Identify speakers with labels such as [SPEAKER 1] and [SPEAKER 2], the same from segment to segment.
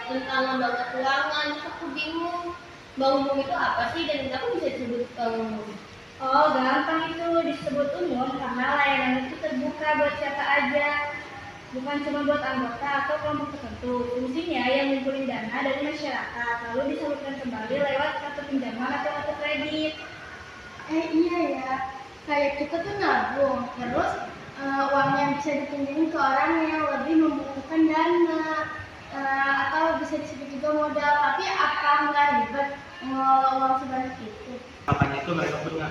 [SPEAKER 1] tentang lembaga keuangan. Terus aku bingung, bank umum itu apa sih dan kenapa bisa disebut bank umum?
[SPEAKER 2] Oh, gampang itu disebut umum karena layanan itu terbuka buat siapa aja, bukan cuma buat anggota atau kelompok tertentu. Fungsinya yang ngumpulin dana dari masyarakat, lalu disalurkan kembali lewat kartu pinjaman atau kartu kredit.
[SPEAKER 1] Iya ya, kayak kita tuh nabung, terus uang yang bisa dipinjemin ke orang yang lebih membutuhkan dana, atau bisa disebut juga modal. Tapi apa nggak ribet ngelola uang sebanyak itu?
[SPEAKER 3] Makanya itu mereka punya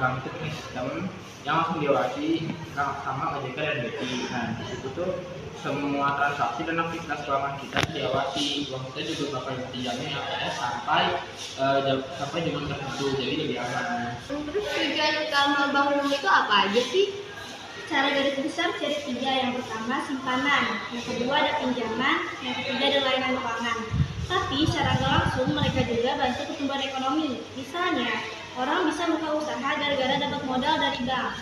[SPEAKER 3] bank itu punya sistem yang langsung diawasi sama OJK dan BI. Nah di situ tuh semua transaksi dan aktivitas keuangan kita tuh diawasi. Uang kita juga bakal dipinjamnya LPS sampai zaman tertentu, jadi lebih aman.
[SPEAKER 1] Terus tujuan utama bank umum itu apa aja sih?
[SPEAKER 2] Secara garis besar ciri tiga. Yang pertama simpanan, yang kedua ada pinjaman, yang ketiga ada layanan keuangan. Tapi secara nggak langsung mereka juga bantu pertumbuhan ekonomi. Misalnya, orang bisa buka usaha gara-gara dapat modal dari bank.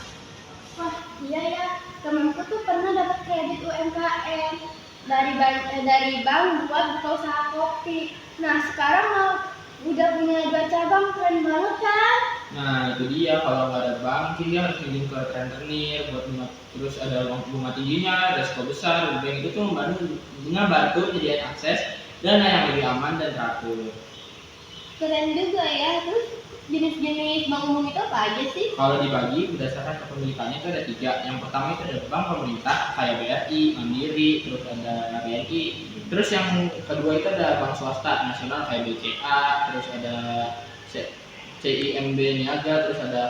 [SPEAKER 1] Wah iya ya, temanku tuh pernah dapat kredit UMKM dari bank buat buka usaha kopi. Nah sekarang udah punya 2 cabang, keren banget kan?
[SPEAKER 3] Nah itu dia, kalau nggak ada bank dia harus minjem ke rentenir buat terus ada bunga tingginya, resiko besar. Bank itu tuh membantu menyediakan akses dana yang lebih aman dan teratur.
[SPEAKER 1] Keren juga ya. Terus jenis-jenis bank umum itu apa aja sih?
[SPEAKER 3] Kalau dibagi berdasarkan kepemilikannya itu ada 3. Yang pertama itu ada bank pemerintah kayak BRI, Mandiri, terus ada BNI. Terus yang kedua itu ada bank swasta nasional kayak BCA, terus ada CIMB Niaga, terus ada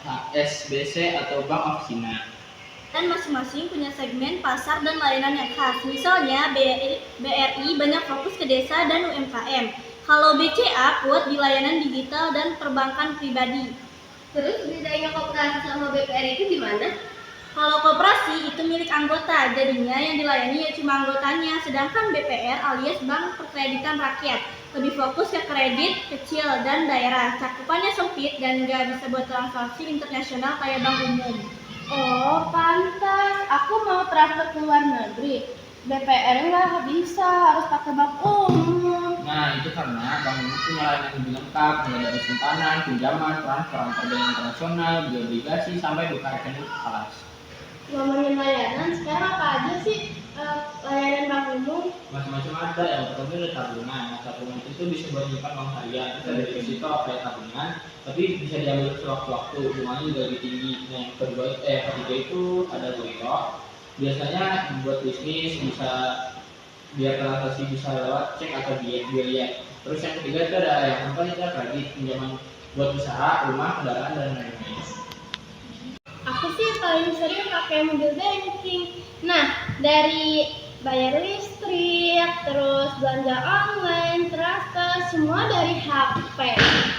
[SPEAKER 3] HSBC atau Bank of China.
[SPEAKER 2] Dan masing-masing punya segmen pasar dan layanan yang khas. Misalnya BRI banyak fokus ke desa dan UMKM. Kalau BCA kuat di layanan digital dan perbankan pribadi.
[SPEAKER 1] Terus bedanya koperasi sama BPR itu gimana?
[SPEAKER 2] Kalau koperasi itu milik anggota, jadinya yang dilayani ya cuma anggotanya. Sedangkan BPR alias Bank Perkreditan Rakyat lebih fokus ke kredit kecil dan daerah. Cakupannya sempit dan nggak bisa buat transaksi internasional kayak bank umum.
[SPEAKER 1] Oh pantas, aku mau transfer ke luar negeri. BPR nggak bisa, harus pakai bank umum.
[SPEAKER 3] Nah itu karena bank umum punya layanan lebih lengkap, mulai dari simpanan, pinjaman, transfer antar bank internasional, obligasi sampai buka rekening kelas.
[SPEAKER 1] Ngomongin layanan, sekarang apa aja sih layanan bank umum?
[SPEAKER 3] Macam-macam ada. Yang pertama ada tabungan. Nah, tabungan itu bisa buat nyimpan uang harian. Itu ada deposito kayak tabungan, tapi bisa diambil sewaktu-waktu, bunganya juga lebih tinggi. Nah, ketiga itu ada GoTo. Biasanya buat bisnis bisa biar transaksi bisa lewat cek atau biaya. Terus yang ketiga itu ada yang keempat itu ada kredit pinjaman buat usaha, rumah, kendaraan dan lain-lain.
[SPEAKER 1] Aku sih paling sering pakai mobil banking. Nah, dari bayar listrik, terus belanja online, transfer, semua dari HP.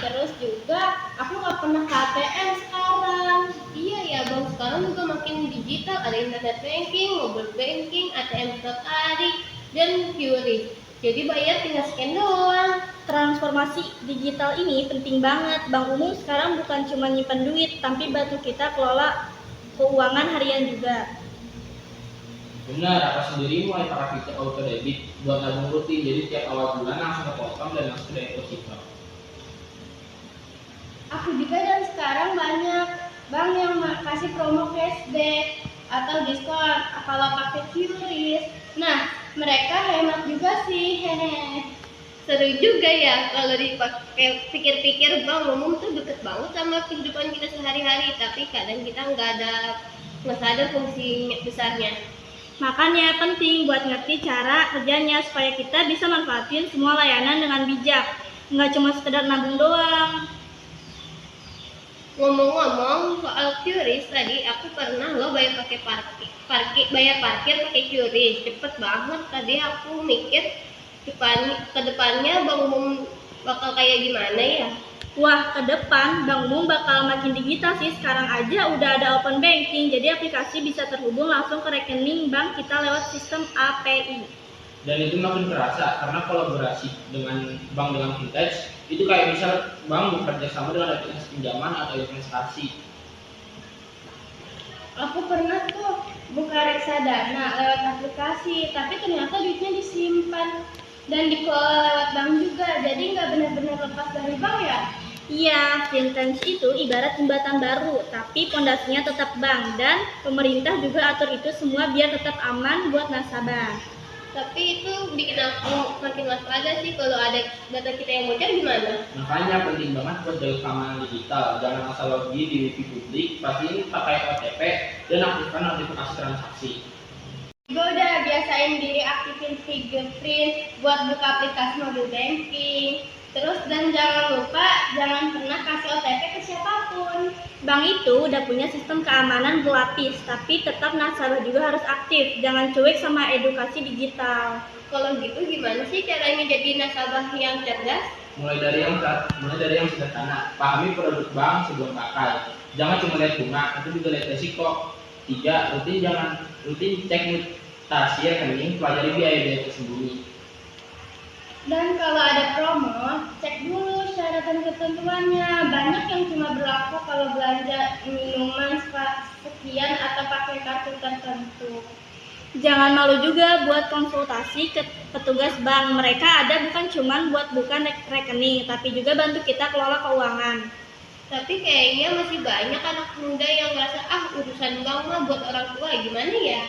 [SPEAKER 1] Terus juga aku nggak pernah ke ATM sekarang. Iya ya, bank sekarang juga makin digital. Ada internet banking, mobile banking, ATM setiap hari, dan QRIS. Jadi bayar tinggal scan doang.
[SPEAKER 2] Transformasi digital ini penting banget. Bank umum sekarang bukan cuma nyimpan duit, tapi bantu kita kelola keuangan harian juga.
[SPEAKER 3] Benar, apa sendiri mulai pakai fitur auto debit buat nabung rutin. Jadi tiap awal bulan langsung kepotong dan langsung dari deposito.
[SPEAKER 1] Aku juga dan sekarang banyak bank yang kasih promo cashback atau diskon kalau pakai QRIS. Nah, mereka hemat juga sih. Hehehe. Seru juga ya kalau dipakai pikir-pikir, bank umum tuh deket banget sama kehidupan kita sehari-hari, tapi kadang kita nggak sadar fungsi besarnya.
[SPEAKER 2] Makanya penting buat ngerti cara kerjanya supaya kita bisa manfaatin semua layanan dengan bijak. Nggak cuma sekedar nabung doang.
[SPEAKER 1] Ngomong-ngomong soal QRIS, tadi aku pernah lo bayar pakai bayar parkir pakai QRIS, cepet banget. Tadi aku mikir ke depannya bank umum bakal kayak gimana ya?
[SPEAKER 2] Wah, ke depan Bank Umum bakal makin digital sih. Sekarang aja udah ada open banking, jadi aplikasi bisa terhubung langsung ke rekening bank kita lewat sistem API.
[SPEAKER 3] Dan itu makin terasa karena kolaborasi dengan bank dengan fintech itu kayak misal bank bekerja sama dengan aplikasi pinjaman atau investasi.
[SPEAKER 1] Aku pernah tuh buka reksadana lewat aplikasi, tapi ternyata duitnya disimpan. Dan dikelola lewat bank juga, jadi nggak benar-benar lepas dari bank ya?
[SPEAKER 2] Iya, fintech itu ibarat jembatan baru, tapi pondasinya tetap bank dan pemerintah juga atur itu semua biar tetap aman buat nasabah.
[SPEAKER 1] Tapi itu bikin aku makin waspada sih, kalau ada data kita yang bocor gimana?
[SPEAKER 3] Makanya penting banget buat jaga keamanan digital. Jangan asal login di wifi publik, pastiin pakai OTP dan aktifkan notifikasi transaksi.
[SPEAKER 1] Gue udah biasain diri aktifin fingerprint buat buka aplikasi mobile banking. Terus dan jangan lupa jangan pernah kasih OTP ke siapapun.
[SPEAKER 2] Bank itu udah punya sistem keamanan berlapis, tapi tetap nasabah juga harus aktif. Jangan cuek sama edukasi digital.
[SPEAKER 1] Kalau gitu gimana sih caranya jadi nasabah yang cerdas?
[SPEAKER 3] Mulai dari yang sederhana. Pahami produk bank sebelum pakai. Jangan cuma lihat bunga, itu juga lihat resiko. 3. Rutin cek mutasi rekening, pelajari biaya-biaya tersembunyi.
[SPEAKER 1] Dan kalau ada promo, cek dulu syarat dan ketentuannya. Banyak yang cuma berlaku kalau belanja minuman sekian atau pakai kartu tertentu.
[SPEAKER 2] Jangan malu juga buat konsultasi ke petugas bank. Mereka ada bukan cuma buat buka rekening, tapi juga bantu kita kelola keuangan.
[SPEAKER 1] Tapi kayaknya masih banyak anak muda yang ngerasa urusan bank mah buat orang tua, gimana ya?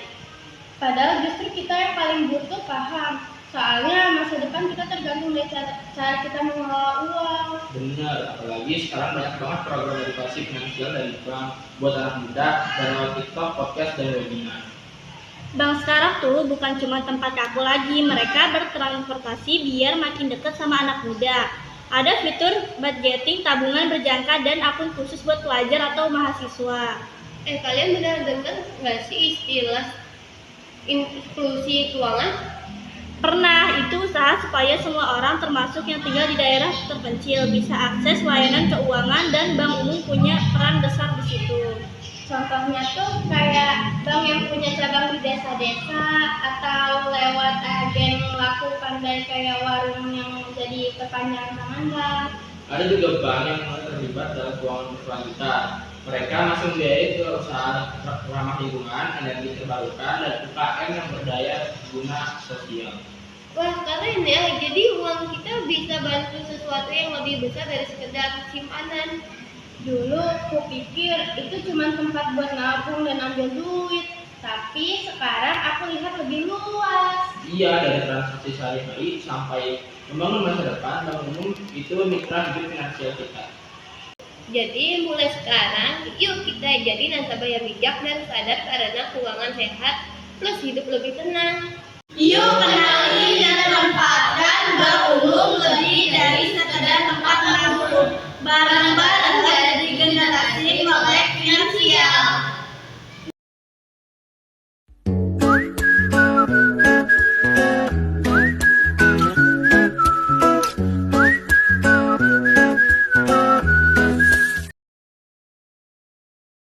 [SPEAKER 1] Padahal justru kita yang paling butuh paham. Soalnya masa depan kita tergantung dari cara kita mengelola uang.
[SPEAKER 3] Benar, apalagi sekarang banyak banget program edukasi finansial dari bank buat anak muda dan lewat TikTok, podcast, dan webinar.
[SPEAKER 2] Bank sekarang tuh bukan cuma tempat kaku lagi, mereka bertransportasi biar makin dekat sama anak muda. Ada fitur budgeting, tabungan berjangka, dan akun khusus buat pelajar atau mahasiswa.
[SPEAKER 1] Kalian benar dengar nggak sih istilah inklusi keuangan?
[SPEAKER 2] Pernah, itu usaha supaya semua orang termasuk yang tinggal di daerah terpencil bisa akses layanan keuangan dan bank umum punya peran besar di situ.
[SPEAKER 1] Contohnya tuh kayak bank yang punya cabang di desa-desa atau lewat agen laku pandai kayak warung yang jadi perpanjangan tangan bank.
[SPEAKER 3] Ada juga bank yang mulai terlibat dalam keuangan berkelanjutan. Mereka langsung biayai ke usaha ramah lingkungan, energi terbarukan, dan UKM yang berdaya guna sosial.
[SPEAKER 1] Wah keren ya, jadi uang kita bisa bantu sesuatu yang lebih besar dari sekedar simpanan. Dulu aku pikir itu cuma tempat buat nabung dan ambil duit, tapi sekarang aku lihat lebih luas.
[SPEAKER 3] Iya, dari transaksi sehari-hari sampai membangun masa depan, bank umum itu mitra hidup finansial kita.
[SPEAKER 1] Jadi mulai sekarang, yuk kita jadi nasabah yang bijak dan sadar karena keuangan sehat plus hidup lebih tenang.
[SPEAKER 2] Yuk kenali dan manfaatkan bank umum lebih dari sekedar tempat